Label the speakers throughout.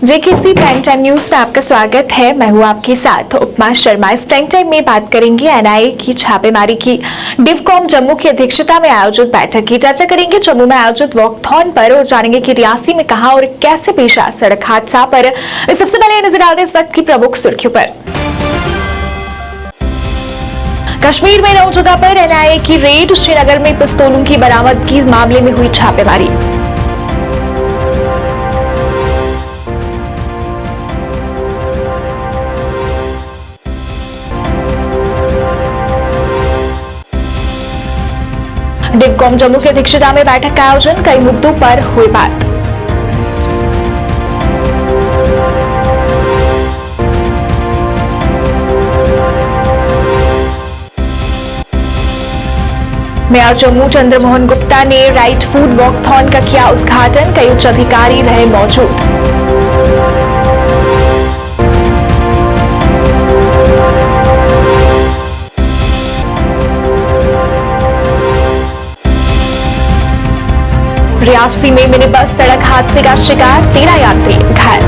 Speaker 1: JKC prime time news में आपका स्वागत है। मैं हूं आपके साथ उपमा शर्मा। इस प्राइम टाइम में बात करेंगे एनआईए की छापेमारी की। डिवकॉम जम्मू की अध्यक्षता में आयोजित बैठक की चर्चा करेंगे। जम्मू में आयोजित वॉकथॉन पर और जानेंगे कि रियासी में कहां और कैसे पेश आया सड़क हादसा पर। सबसे पहले नजर डालते इस वक्त की प्रमुख सुर्खियों पर। कश्मीर में 9 जगह पर एनआईए की रेड। श्रीनगर में पिस्तौलों की बरामदगी मामले में हुई छापेमारी। डिवकॉम जम्मू की अध्यक्षता में बैठक का आयोजन। कई मुद्दों पर हुई बात। मेयर जम्मू चंद्रमोहन गुप्ता ने राइट फूड वॉकथॉन का किया उद्घाटन। कई उच्च अधिकारी रहे मौजूद। रियासी में मिनी बस सड़क हादसे का शिकार, 13 यात्री घायल।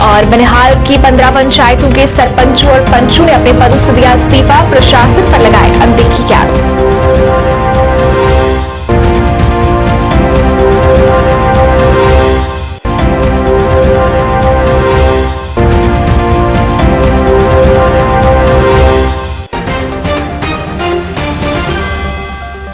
Speaker 1: और बनिहाल की 15 पंचायतों के सरपंचों और पंचों ने अपने पदों से दिया इस्तीफा। प्रशासन पर लगाए अनदेखी के आरोप।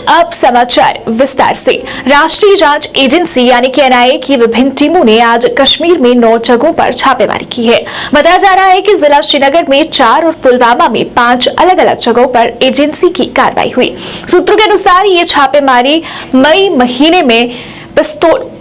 Speaker 1: अब समाचार विस्तार से। राष्ट्रीय जांच एजेंसी यानी कि एनआईए की विभिन्न टीमों ने आज कश्मीर में 9 जगहों पर छापेमारी की है। बताया जा रहा है कि जिला श्रीनगर में 4 और पुलवामा में 5 अलग अलग जगहों पर एजेंसी की कार्रवाई हुई। सूत्रों के अनुसार ये छापेमारी मई महीने में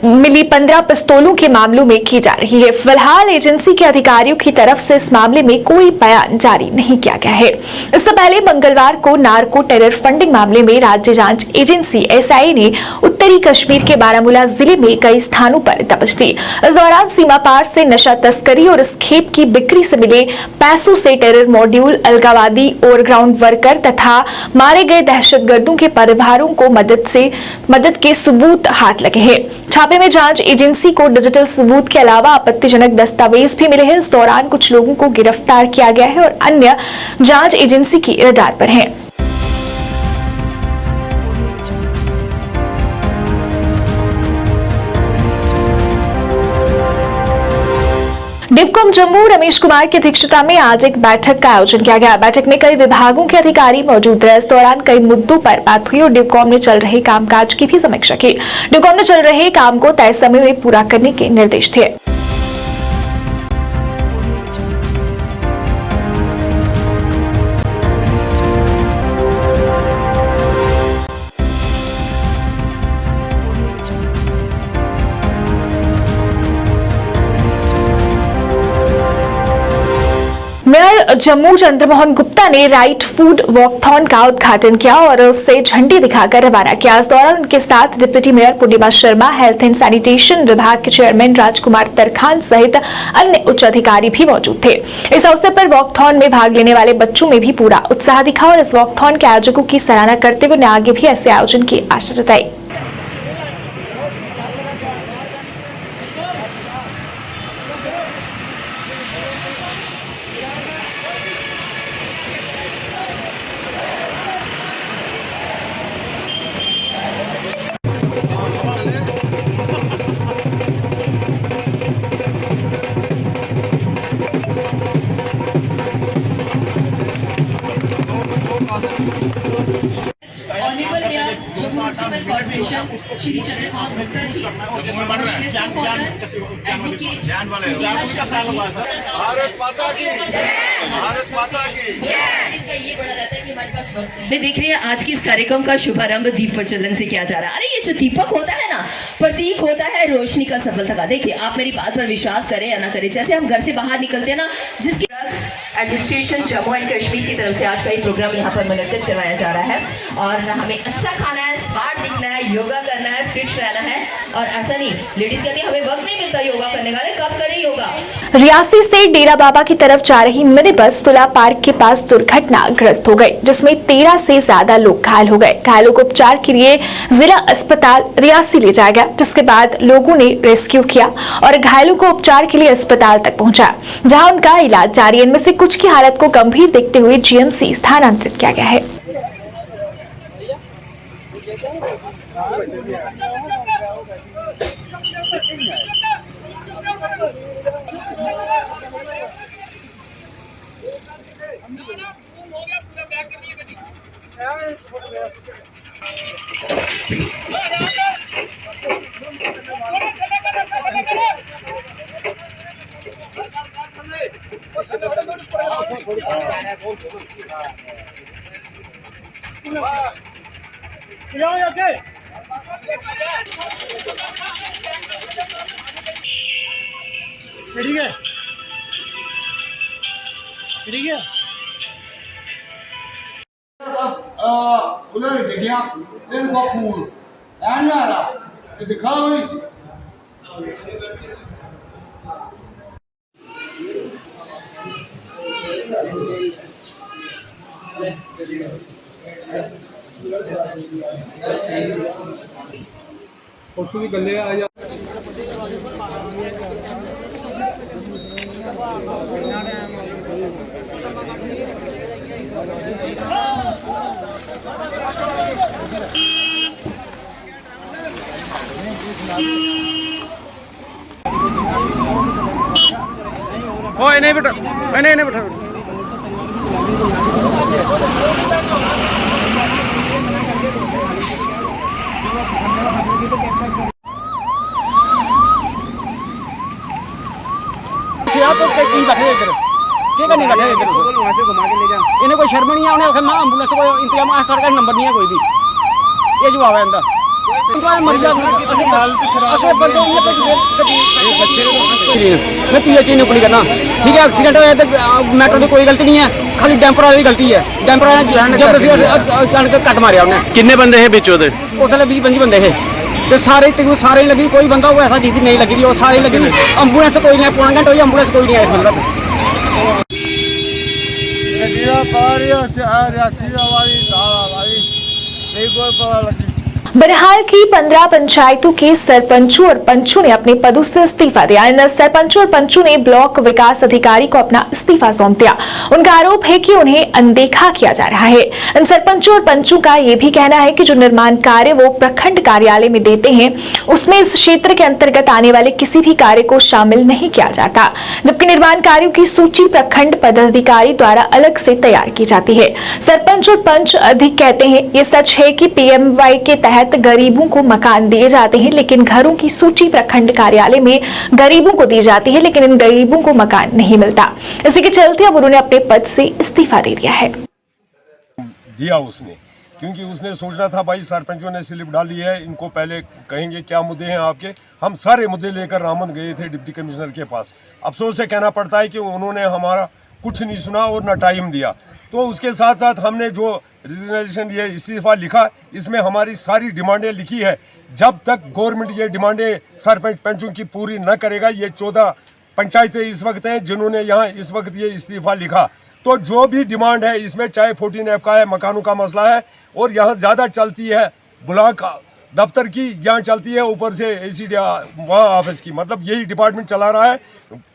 Speaker 1: मिली 15 पिस्तौलों के मामलों में की जा रही है। फिलहाल एजेंसी के अधिकारियों की तरफ से इस मामले में कोई बयान जारी नहीं किया गया है। इससे पहले मंगलवार को नार्को टेरर फंडिंग मामले में राज्य जांच एजेंसी एसआईए ने उत्तरी कश्मीर के बारामूला जिले में कई स्थानों पर दबिश दी। इस दौरान सीमा पार से नशा तस्करी और इस खेप की बिक्री से मिले पैसों से टेरर मॉड्यूल, अलगावादी और ग्राउंड वर्कर तथा मारे गए दहशतगर्दों के परिवारों को मदद के सबूत हाथ लगे हैं। छापे में जांच एजेंसी को डिजिटल सबूत के अलावा आपत्तिजनक दस्तावेज भी मिले हैं। इस दौरान कुछ लोगों को गिरफ्तार किया गया है और अन्य जांच एजेंसी की रडार पर हैं। डिवकॉम जम्मू रमेश कुमार की अध्यक्षता में आज एक बैठक का आयोजन किया गया। बैठक में कई विभागों के अधिकारी मौजूद रहे। इस दौरान कई मुद्दों पर बात हुई और डिवकॉम ने चल रहे कामकाज की भी समीक्षा की। डिवकॉम ने चल रहे काम को तय समय में पूरा करने के निर्देश दिए। मेयर जम्मू चंद्रमोहन गुप्ता ने राइट फूड वॉकथॉन का उद्घाटन किया और उसे झंडी दिखाकर रवाना किया। इस दौरान उनके साथ deputy mayor Purnima Sharma, health and sanitation विभाग के चेयरमैन राजकुमार तरखान सहित अन्य उच्च अधिकारी भी मौजूद थे। इस अवसर पर वॉकथॉन में भाग लेने वाले बच्चों में भी पूरा उत्साह दिखा और इस वॉकथॉन के आयोजकों की सराहना करते हुए आगे भी ऐसे आयोजन की आशा जताई।
Speaker 2: Honourable mayor Jammu municipal corporation Shri Chandramohan Gupta ji, advocate
Speaker 3: Bharat Mata की, भारत माता की।
Speaker 2: इसका ये बड़ा रहता है कि हमारे पास वक्त नहीं।
Speaker 4: देख रहे हैं आज की इस कार्यक्रम का शुभारंभ दीप प्रज्वलन से किया जा रहा है। अरे ये जो दीपक होता है ना, प्रतीक होता है रोशनी का, सफलता का। देखिए, आप मेरी बात पर विश्वास करें या ना करें, जैसे हम घर से बाहर निकलते हैं ना, जिसकी एडमिनिस्ट्रेशन जम्मू एंड कश्मीर की तरफ से आज का ये प्रोग्राम यहाँ पर मुनक्किद करवाया जा रहा है और हमें अच्छा खाना है, है, स्मार्ट दिखना है, योगा करना है, फिट रहना है। और ऐसा नहीं, लेडीज कहती है हमें वक्त नहीं मिलता योगा करने का। अरे कब करें योगा।
Speaker 1: रियासी से डेरा बाबा की तरफ जा रही मिनी बस तुला पार्क के पास दुर्घटनाग्रस्त हो गई, जिसमें 13 से ज्यादा लोग घायल हो गए। घायलों को उपचार के लिए जिला अस्पताल रियासी ले जाया गया, जिसके बाद लोगों ने रेस्क्यू किया और घायलों को उपचार के लिए अस्पताल तक पहुंचाया, जहां उनका इलाज जारी है। इनमें से कुछ की हालत को गंभीर देखते हुए जीएमसी स्थानांतरित किया गया है।
Speaker 5: ठीक है, ठीक है।
Speaker 3: उधर देखिए इनको फूल नहीं आ रहा, ये दिखाओ ही।
Speaker 5: परसों भी गले आ जा। ओए नहीं बेटा, नहीं बेटा। तो कहीं बैठे इधर, क्या करने बैठे इधर? वहाँ से घुमा के ले जा। इन्हें कोई शर्म नहीं है, उन्हें मैं एम्बुलेंस को इंतजाम सरकार नंबर नहीं है कोई भी। ये जो आवा अंदर मैं पीएचई नौकरी करना, ठीक है। एक्सीडेंट होया तो मेट्रो की कोई गलती नहीं है, खाली डैम्पर वाली गलती है। डैम्पर वाले कट मारिया उन्हें।
Speaker 6: किन्ने बंदे है बिच ओदे?
Speaker 5: उधर 20-25 बंदे है, तो सारे ही लगी। कोई बंदा वो ऐसा चीज नहीं लगी, वो सारे लगी। एम्बुलेंस कोई नहीं, पौना घंटा हुई एम्बुलेंस कोई नहीं आया।
Speaker 1: बनिहाल की 15 पंचायतों के सरपंचों और पंचों ने अपने पदों से इस्तीफा दिया। इन सरपंचों और पंचों ने ब्लॉक विकास अधिकारी को अपना इस्तीफा सौंप दिया। उनका आरोप है कि उन्हें अनदेखा किया जा रहा है। इन सरपंचों और पंचों का यह भी कहना है कि जो निर्माण कार्य वो प्रखंड कार्यालय में देते हैं, उसमें इस क्षेत्र के अंतर्गत आने वाले किसी भी कार्य को शामिल नहीं किया जाता, जबकि निर्माण कार्यों की सूची प्रखंड पदाधिकारी द्वारा अलग से तैयार की जाती है। सरपंच और पंच अधिक कहते हैं ये सच है कि पीएमवाई के तहत गरीबों को मकान दिए जाते हैं, लेकिन घरों की सूची प्रखंड कार्यालय में गरीबों को दी जाती है, लेकिन इन गरीबों को मकान नहीं मिलता। इसी के चलते अब उन्होंने अपने पद से इस्तीफा दे दिया है।
Speaker 7: दिया उसने, क्योंकि उसने सोचना था भाई सरपंचों ने स्लिप डाली है, इनको पहले कहेंगे क्या मुद्दे हैं आपके। हम सारे मुद्दे लेकर रामन गए थे डिप्टी कमिश्नर के पास। अफसोस से कहना पड़ता है कि उन्होंने हमारा कुछ नहीं सुना और ना टाइम दिया। तो उसके साथ साथ हमने जो रिजिग्नेशन ये इस्तीफा लिखा, इसमें हमारी सारी डिमांडें लिखी है। जब तक गवर्नमेंट ये डिमांडें सरपंच पंचों की पूरी न करेगा, ये 14 पंचायतें इस वक्त हैं जिन्होंने यहाँ इस वक्त ये इस्तीफा लिखा, तो जो भी डिमांड है इसमें चाहे 14F का है, मकानों का मसला है, और यहाँ ज़्यादा चलती है ब्लॉक दफ्तर की, यहाँ चलती है ऊपर से ACD वहाँ ऑफिस की, मतलब यही डिपार्टमेंट चला रहा है।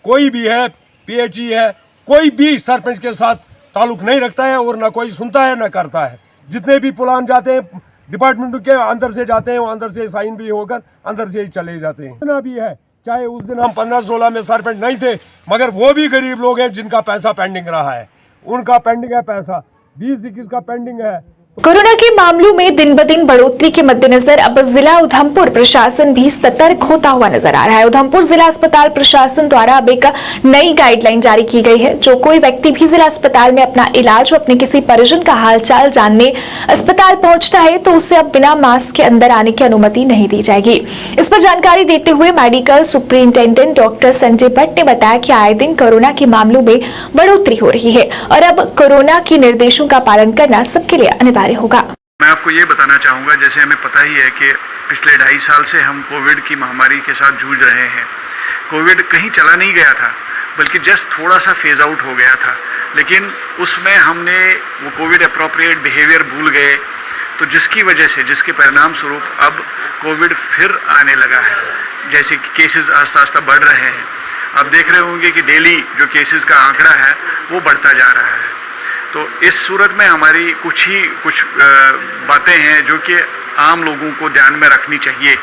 Speaker 7: कोई भी है, PHE है, कोई भी सरपंच के साथ ताल्लुक नहीं रखता है और ना कोई सुनता है ना करता है। जितने भी प्लान जाते हैं डिपार्टमेंट के अंदर से जाते हैं, वो अंदर से साइन भी होकर अंदर से ही चले जाते हैं। ना भी है, चाहे उस दिन हम 15-16 में सरपंच नहीं थे, मगर वो भी गरीब लोग हैं जिनका पैसा पेंडिंग रहा है। उनका पेंडिंग है पैसा, 20-21 का पेंडिंग है।
Speaker 1: कोरोना के मामलों में दिन ब दिन बढ़ोतरी के मद्देनजर अब जिला उधमपुर प्रशासन भी सतर्क होता हुआ नजर आ रहा है। उधमपुर जिला अस्पताल प्रशासन द्वारा अब एक नई गाइडलाइन जारी की गई है। जो कोई व्यक्ति भी जिला अस्पताल में अपना इलाज और अपने किसी परिजन का हालचाल जानने अस्पताल पहुंचता है तो उसे अब बिना मास्क के अंदर आने की अनुमति नहीं दी जाएगी। इस पर जानकारी देते हुए medical superintendent doctor Sanjay Bhatt ने बताया कि आए दिन कोरोना के मामलों में बढ़ोतरी हो रही है और अब कोरोना के निर्देशों का पालन करना सबके लिए अनिवार्य होगा।
Speaker 6: मैं आपको ये बताना चाहूँगा, जैसे हमें पता ही है कि पिछले 2.5 साल से हम कोविड की महामारी के साथ जूझ रहे हैं। कोविड कहीं चला नहीं गया था, बल्कि जस्ट थोड़ा सा फेज आउट हो गया था, लेकिन उसमें हमने वो कोविड अप्रोप्रिएट बिहेवियर भूल गए, तो जिसकी वजह से, जिसके परिणाम स्वरूप अब कोविड फिर आने लगा है। जैसे कि केसेस आस्ता आस्ता बढ़ रहे हैं, आप देख रहे होंगे कि डेली जो केसेस का आंकड़ा है वो बढ़ता जा रहा है। तो इस सूरत में हमारी कुछ बातें हैं जो कि आम लोगों को ध्यान में रखनी चाहिए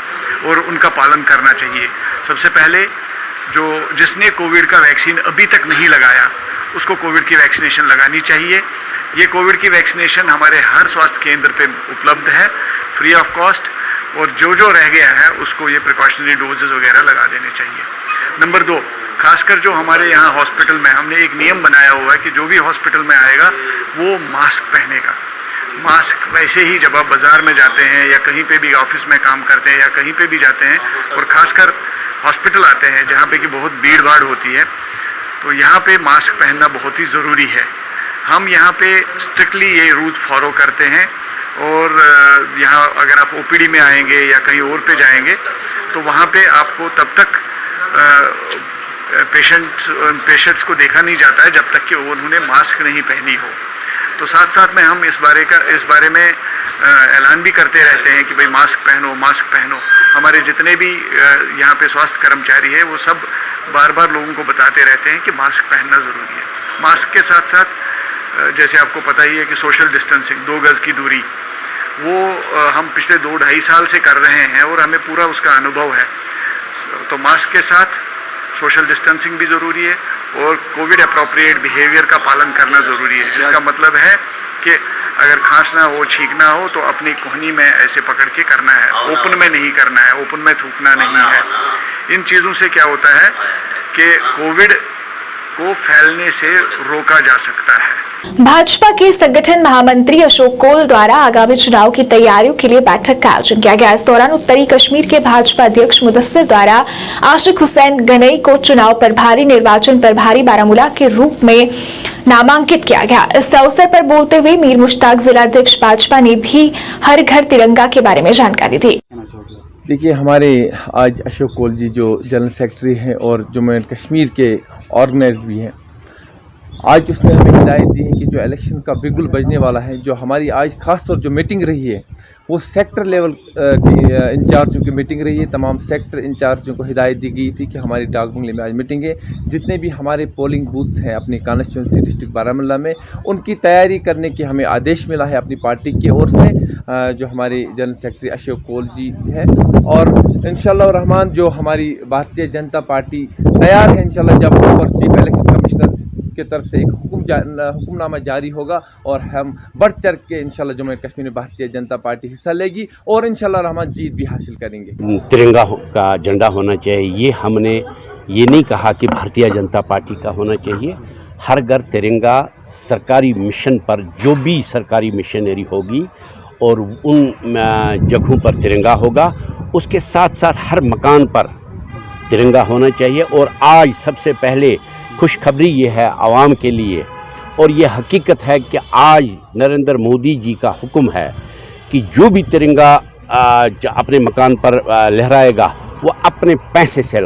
Speaker 6: और उनका पालन करना चाहिए। सबसे पहले जिसने कोविड का वैक्सीन अभी तक नहीं लगाया, उसको कोविड की वैक्सीनेशन लगानी चाहिए। ये कोविड की वैक्सीनेशन हमारे हर स्वास्थ्य केंद्र पे उपलब्ध है, फ्री ऑफ कॉस्ट, और जो रह गया है उसको ये प्रिकॉशनरी डोजेस वगैरह लगा देने चाहिए। नंबर 2, खासकर जो हमारे यहाँ हॉस्पिटल में हमने एक नियम बनाया हुआ है कि जो भी हॉस्पिटल में आएगा वो मास्क पहनेगा। मास्क वैसे ही जब आप बाज़ार में जाते हैं या कहीं पे भी ऑफिस में काम करते हैं या कहीं पे भी जाते हैं और ख़ासकर हॉस्पिटल आते हैं जहाँ पे कि बहुत भीड़ भाड़ होती है, तो यहाँ पे मास्क पहनना बहुत ही ज़रूरी है। हम यहाँ पे स्ट्रिक्टली ये रूल फॉलो करते हैं, और यहाँ अगर आप ओपीडी में आएंगे या कहीं और पे जाएंगे तो वहाँ पे आपको तब तक पेशेंट्स को देखा नहीं जाता है जब तक कि उन्होंने मास्क नहीं पहनी हो। तो साथ साथ में हम इस बारे में ऐलान भी करते रहते हैं कि भाई मास्क पहनो। हमारे जितने भी यहाँ पे स्वास्थ्य कर्मचारी है वो सब बार बार लोगों को बताते रहते हैं कि मास्क पहनना ज़रूरी है। मास्क के साथ साथ जैसे आपको पता ही है कि सोशल डिस्टेंसिंग, 2 गज़ की दूरी, वो हम पिछले 2-2.5 साल से कर रहे हैं और हमें पूरा उसका अनुभव है। तो मास्क के साथ सोशल डिस्टेंसिंग भी ज़रूरी है और कोविड अप्रोप्रिएट बिहेवियर का पालन करना ज़रूरी है, जिसका मतलब है कि अगर खांसना हो, छींकना हो तो अपनी कोहनी में ऐसे पकड़ के करना है, ओपन में नहीं करना है, ओपन में थूकना नहीं है। इन चीज़ों से क्या होता है कि कोविड को फैलने से रोका जा सकता है।
Speaker 1: भाजपा के संगठन महामंत्री अशोक कोल द्वारा आगामी चुनाव की तैयारियों के लिए बैठक का आयोजन किया गया। इस दौरान उत्तरी कश्मीर के भाजपा अध्यक्ष मुदस्सिर द्वारा आशिक हुसैन गनई को चुनाव प्रभारी, निर्वाचन प्रभारी बारामूला के रूप में नामांकित किया गया। इस अवसर पर बोलते हुए मीर मुश्ताक जिलाध्यक्ष भाजपा ने भी हर घर तिरंगा के बारे में जानकारी दी।
Speaker 8: देखिए, हमारे आज अशोक कोल जी जो जनरल सेक्रेटरी हैं और जम्मू एंड कश्मीर के ऑर्गेनाइजर भी हैं, आज उसने हमें हिदायत दी है कि जो इलेक्शन का बिगुल बजने वाला है, जो हमारी आज खासतौर जो मीटिंग रही है वो सेक्टर लेवल के इंचार्जों की मीटिंग रही है। तमाम सेक्टर इंचार्जों को हिदायत दी गई थी कि हमारी डाक बंगले में आज मीटिंग है। जितने भी हमारे पोलिंग बूथ्स हैं अपनी कॉन्स्टिट्यूंसी डिस्ट्रिक्ट बारामूला में, उनकी तैयारी करने की हमें आदेश मिला है अपनी पार्टी की ओर से, जो हमारे जनरल सेक्रेटरी अशोक कोल जी है। और इंशाअल्लाह रहमान जो हमारी भारतीय जनता पार्टी तैयार है, इंशाअल्लाह जब ऊपर चीफ इलेक्शन कमिश्नर की तरफ से एक हुक्मनामा जारी होगा और हम बढ़ चढ़ के इंशाल्लाह जम्मू एंड कश्मीर में भारतीय जनता पार्टी हिस्सा लेगी और इंशाल्लाह रहमान जीत भी हासिल करेंगे।
Speaker 9: तिरंगा का झंडा होना चाहिए, ये हमने ये नहीं कहा कि भारतीय जनता पार्टी का होना चाहिए। हर घर तिरंगा सरकारी मिशन पर, जो भी सरकारी मिशनरी होगी और उन जगहों पर तिरंगा होगा, उसके साथ साथ हर मकान पर तिरंगा होना चाहिए। और आज सबसे पहले खुशखबरी ये है आवाम के लिए, और ये हकीकत है कि आज नरेंद्र मोदी जी का हुक्म है कि जो भी तिरंगा अपने मकान पर लहराएगा वो अपने पैसे से,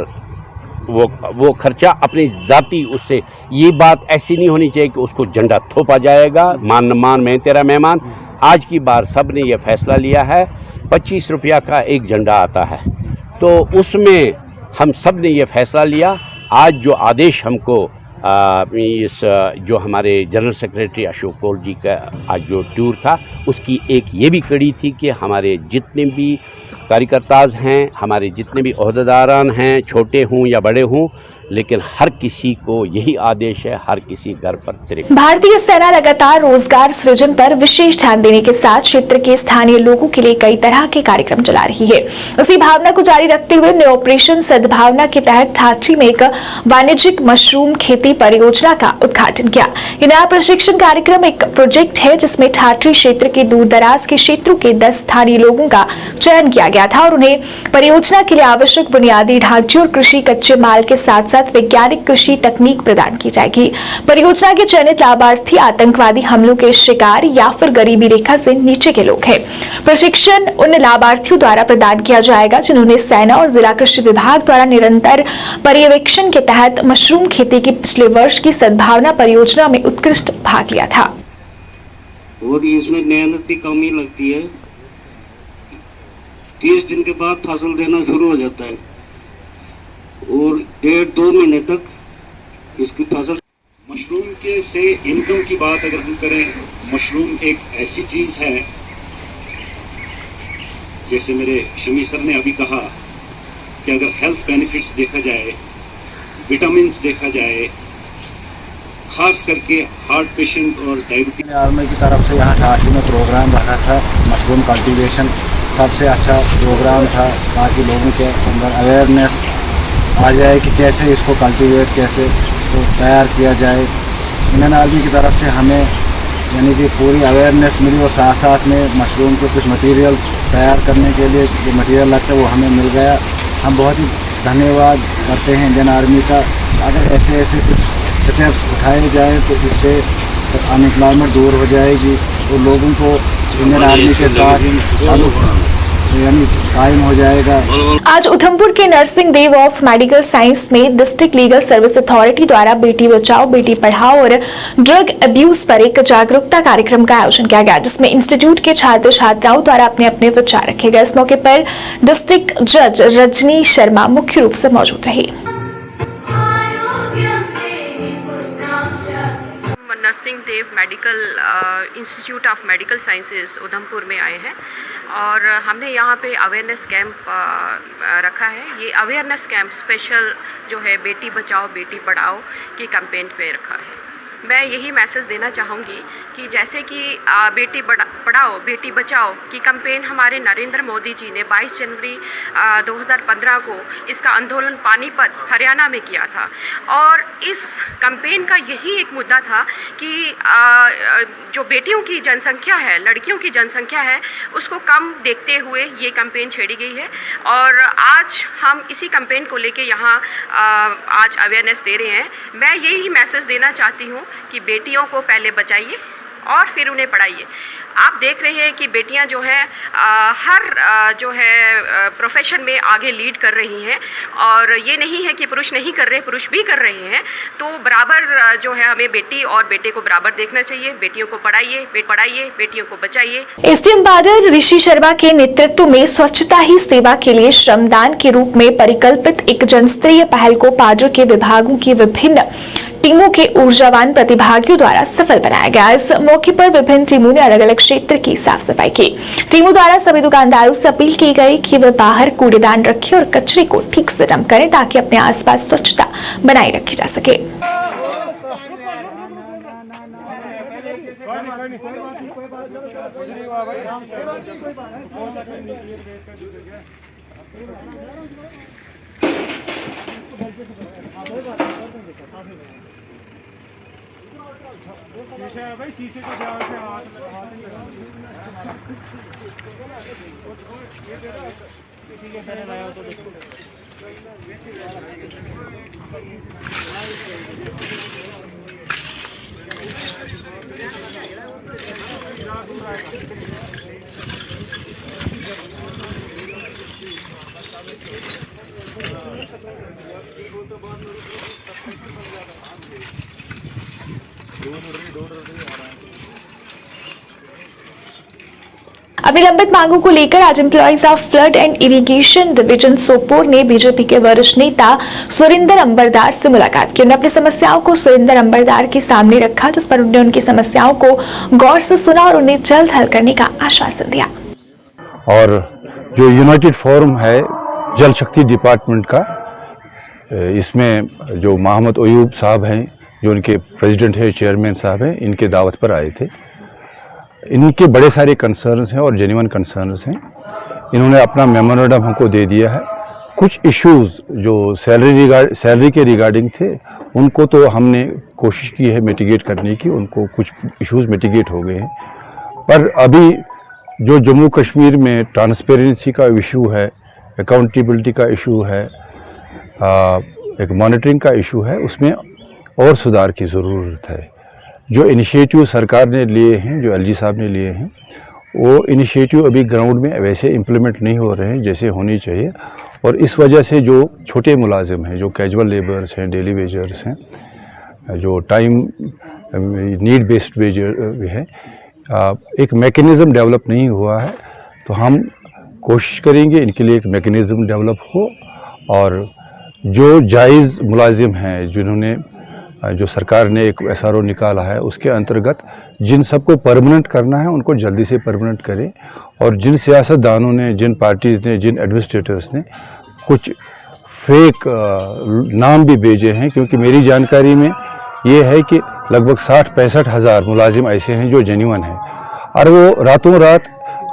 Speaker 9: वो खर्चा अपनी ज़ाती, उससे ये बात ऐसी नहीं होनी चाहिए कि उसको झंडा थोपा जाएगा, मान न मान मैं तेरा मेहमान। आज की बार सब ने यह फैसला लिया है, 25 रुपया का एक झंडा आता है, तो उसमें हम सब ने यह फैसला लिया। आज जो आदेश हमको इस जो हमारे जनरल सेक्रेटरी अशोक कोल जी का आज जो टूर था, उसकी एक ये भी कड़ी थी कि हमारे जितने भी कार्यकर्ताज हैं, हमारे जितने भी ओहदेदारान हैं, छोटे हों या बड़े हों, लेकिन हर किसी को यही आदेश है, हर किसी घर पर तिरंगा।
Speaker 1: भारतीय सेना लगातार रोजगार सृजन पर विशेष ध्यान देने के साथ क्षेत्र के स्थानीय लोगों के लिए कई तरह के कार्यक्रम चला रही है। इसी भावना को जारी रखते हुए हमने ऑपरेशन सद्भावना के तहत ठाठी में एक वाणिज्यिक मशरूम खेती परियोजना का उद्घाटन किया। यह नया प्रशिक्षण कार्यक्रम एक प्रोजेक्ट है जिसमें ठाठी क्षेत्र के दूर दराज के क्षेत्रों के 10 स्थानीय लोगों का चयन किया गया किया था और उन्हें परियोजना के लिए आवश्यक बुनियादी ढांचे और कृषि कच्चे माल के साथ साथ वैज्ञानिक कृषि तकनीक प्रदान की जाएगी। परियोजना के चयनित लाभार्थी आतंकवादी हमलों के शिकार या फिर गरीबी रेखा से नीचे के लोग हैं। प्रशिक्षण उन लाभार्थियों द्वारा प्रदान किया जाएगा जिन्होंने सेना और जिला कृषि विभाग द्वारा निरंतर पर्यवेक्षण के तहत मशरूम खेती की पिछले वर्ष की सद्भावना परियोजना में उत्कृष्ट भाग लिया था।
Speaker 10: और इसमें मेहनत की कमी लगती है। 30 दिन के बाद फसल देना शुरू हो जाता है और 1.5-2 महीने तक इसकी फसल।
Speaker 11: मशरूम के से इनकम की बात अगर हम करें, मशरूम एक ऐसी चीज है, जैसे मेरे शमी सर ने अभी कहा कि अगर हेल्थ बेनिफिट्स देखा जाए, विटामिन्स देखा जाए, खास करके हार्ट पेशेंट और डायबिटीज।
Speaker 5: आर्मी की तरफ से यहाँ झांसी में प्रोग्राम रखा था मशरूम कल्टीवेशन, सबसे अच्छा प्रोग्राम था ताकि लोगों के अंदर अवेयरनेस आ जाए कि कैसे इसको कल्टीवेट, कैसे इसको तैयार किया जाए। इंडियन आर्मी की तरफ से हमें यानी कि पूरी अवेयरनेस मिली और साथ साथ में मशरूम के कुछ मटेरियल तैयार करने के लिए जो मटेरियल लगता है वो हमें मिल गया। हम बहुत ही धन्यवाद करते हैं इंडियन आर्मी का। अगर ऐसे ऐसे कुछ स्टेप्स उठाए जाएं तो इससे अनएम्प्लॉयमेंट दूर हो जाएगी और लोगों को इंडियन आर्मी के साथ यानी कायम हो जाएगा।
Speaker 1: आज उधमपुर के Narsingh Dev of medical science में डिस्ट्रिक्ट लीगल सर्विस अथॉरिटी द्वारा बेटी बचाओ बेटी पढ़ाओ और ड्रग अब्यूज पर एक जागरूकता कार्यक्रम का आयोजन किया गया, जिसमें इंस्टीट्यूट के छात्र छात्राओं द्वारा अपने अपने विचार रखे गए। इस मौके पर डिस्ट्रिक्ट जज रजनी शर्मा मुख्य रूप से मौजूद रही।
Speaker 12: Narsingh Dev medical institute of medical sciences Udhampur में आए हैं और हमने यहाँ पे अवेयरनेस कैंप रखा है। ये अवेयरनेस कैंप स्पेशल जो है बेटी बचाओ बेटी पढ़ाओ की कैंपेन पे रखा है। मैं यही मैसेज देना चाहूँगी कि जैसे कि बेटी पढ़ाओ बेटी बचाओ की कैंपेन हमारे नरेंद्र मोदी जी ने 22 जनवरी 2015 को इसका आंदोलन पानीपत हरियाणा में किया था और इस कैंपेन का यही एक मुद्दा था कि जो बेटियों की जनसंख्या है, लड़कियों की जनसंख्या है, उसको कम देखते हुए ये कैंपेन छेड़ी गई है और आज हम इसी कैंपेन को लेके यहाँ आज अवेयरनेस दे रहे हैं। मैं यही मैसेज देना चाहती हूँ कि बेटियों को पहले बचाइए और फिर उन्हें पढ़ाइए। आप देख रहे हैं कि बेटियां जो है हर जो है प्रोफेशन में आगे लीड कर रही हैं और ये नहीं है कि पुरुष नहीं कर रहे, पुरुष भी कर रहे हैं। तो बराबर जो है हमें बेटी और बेटे को बराबर देखना चाहिए। बेटियों को पढ़ाइए, बेटियों को बचाइए।
Speaker 1: एसडीएम बाडर ऋषि शर्मा के नेतृत्व में स्वच्छता ही सेवा के लिए श्रमदान के रूप में परिकल्पित एक जनस्तरीय पहल को पाडर के विभागों की विभिन्न टीमों के ऊर्जावान प्रतिभागियों द्वारा सफल बनाया गया। इस मौके पर विभिन्न टीमों ने अलग अलग क्षेत्र की साफ सफाई की। टीमों द्वारा सभी दुकानदारों से अपील की गई कि वे बाहर कूड़ेदान रखें और कचरे को ठीक से डंप करें ताकि अपने आसपास स्वच्छता बनाए रखी जा सके। अपनी लंबित मांगों को लेकर आज employees of flood and irrigation division Sopore ने बीजेपी के वरिष्ठ नेता सुरिंदर अंबरदार से मुलाकात की। उन्होंने अपनी समस्याओं को सुरिंदर अंबरदार के सामने रखा, जिस पर उन्होंने उनकी समस्याओं को गौर से सुना और उन्हें जल्द हल करने का आश्वासन दिया।
Speaker 13: और जो यूनाइटेड फोरम है जल शक्ति डिपार्टमेंट का, इसमें जो मोहम्मद अयूब साहब हैं, जो उनके प्रेसिडेंट है, चेयरमैन साहब हैं, इनके दावत पर आए थे। इनके बड़े सारे कंसर्न्स हैं और जेन्युइन कंसर्न्स हैं। इन्होंने अपना मेमोरेंडम हमको दे दिया है। कुछ इश्यूज़ जो सैलरी के रिगार्डिंग थे उनको तो हमने कोशिश की है मिटिगेट करने की, उनको कुछ इश्यूज़ मिटिगेट हो गए हैं। पर अभी जो जम्मू कश्मीर में ट्रांसपेरेंसी का इशू है, अकाउंटेबिलिटी का इशू है, एक मॉनिटरिंग का इशू है, उसमें और सुधार की ज़रूरत है। जो इनिशिएटिव सरकार ने लिए हैं, जो एलजी साहब ने लिए हैं, वो इनिशिएटिव अभी ग्राउंड में वैसे इम्प्लीमेंट नहीं हो रहे हैं जैसे होनी चाहिए, और इस वजह से जो छोटे मुलाजिम हैं, जो कैजुअल लेबर्स हैं, डेली वेजर्स हैं, जो टाइम नीड बेस्ड वेजर है, एक मैकेनिज़्म डेवलप नहीं हुआ है। तो हम कोशिश करेंगे इनके लिए एक मैकेनिज़्म डेवलप हो, और जो जायज़ मुलाजिम हैं, जिन्होंने जो सरकार ने एक एसआरओ निकाला है, उसके अंतर्गत जिन सबको परमानेंट करना है उनको जल्दी से परमानेंट करें, और जिन सियासतदानों ने, जिन पार्टीज़ ने, जिन एडमिनिस्ट्रेटर्स ने कुछ फेक नाम भी भेजे हैं, क्योंकि मेरी जानकारी में ये है कि लगभग 60-65 हज़ार मुलाजिम ऐसे हैं जो जेन्युइन हैं, और वो रातों रात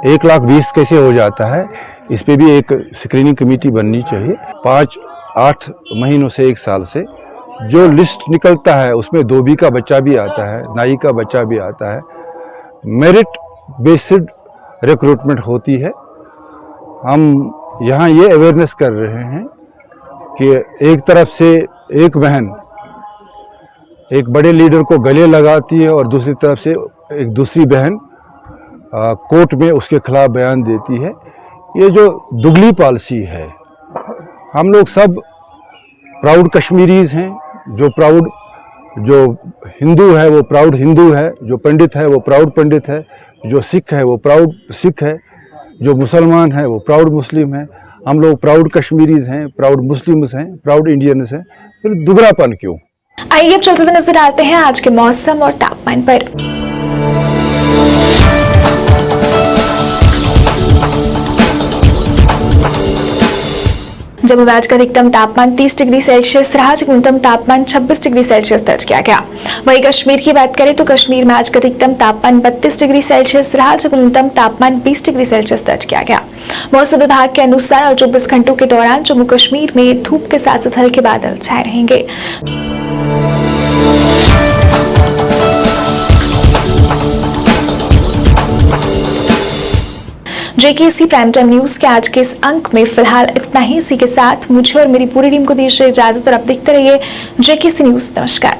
Speaker 13: 1,20,000 कैसे हो जाता है, इस पे भी एक स्क्रीनिंग कमेटी बननी चाहिए। 5-8 महीनों से 1 साल से जो लिस्ट निकलता है उसमें धोबी का बच्चा भी आता है, नाई का बच्चा भी आता है, मेरिट बेस्ड रिक्रूटमेंट होती है। हम यहाँ ये अवेयरनेस कर रहे हैं कि एक तरफ से एक बहन एक बड़े लीडर को गले लगाती है और दूसरी तरफ से एक दूसरी बहन कोर्ट में उसके खिलाफ बयान देती है। ये जो दुगली पॉलिसी है, हम लोग सब प्राउड कश्मीरीज हैं, जो हिंदू है वो प्राउड हिंदू है, जो पंडित है वो प्राउड पंडित है, जो सिख है वो प्राउड सिख है, जो मुसलमान है वो प्राउड मुस्लिम है। हम लोग प्राउड कश्मीरीज हैं, प्राउड मुस्लिम्स हैं, प्राउड इंडियंस हैं, फिर दुगरापन क्यों?
Speaker 1: आइए अब चलते नजर आते हैं आज के मौसम और तापमान पर। जम्मू में आज का अधिकतम तापमान 30 डिग्री सेल्सियस रहा, जबकि न्यूनतम तापमान 26 डिग्री सेल्सियस दर्ज किया गया। वहीं कश्मीर की बात करें तो कश्मीर में आज का अधिकतम तापमान 32 डिग्री सेल्सियस रहा, जबकि न्यूनतम तापमान 20 डिग्री सेल्सियस दर्ज किया गया। मौसम विभाग के अनुसार 24 घंटों के दौरान जम्मू कश्मीर में धूप के साथ साथ हल्के बादल छाए रहेंगे। जेकेसी प्राइम टाइम न्यूज के आज के इस अंक में फिलहाल इतना ही। इसी के साथ मुझे और मेरी पूरी टीम को दीजिए इजाजत और आप देखते रहिए जेकेसी न्यूज। नमस्कार।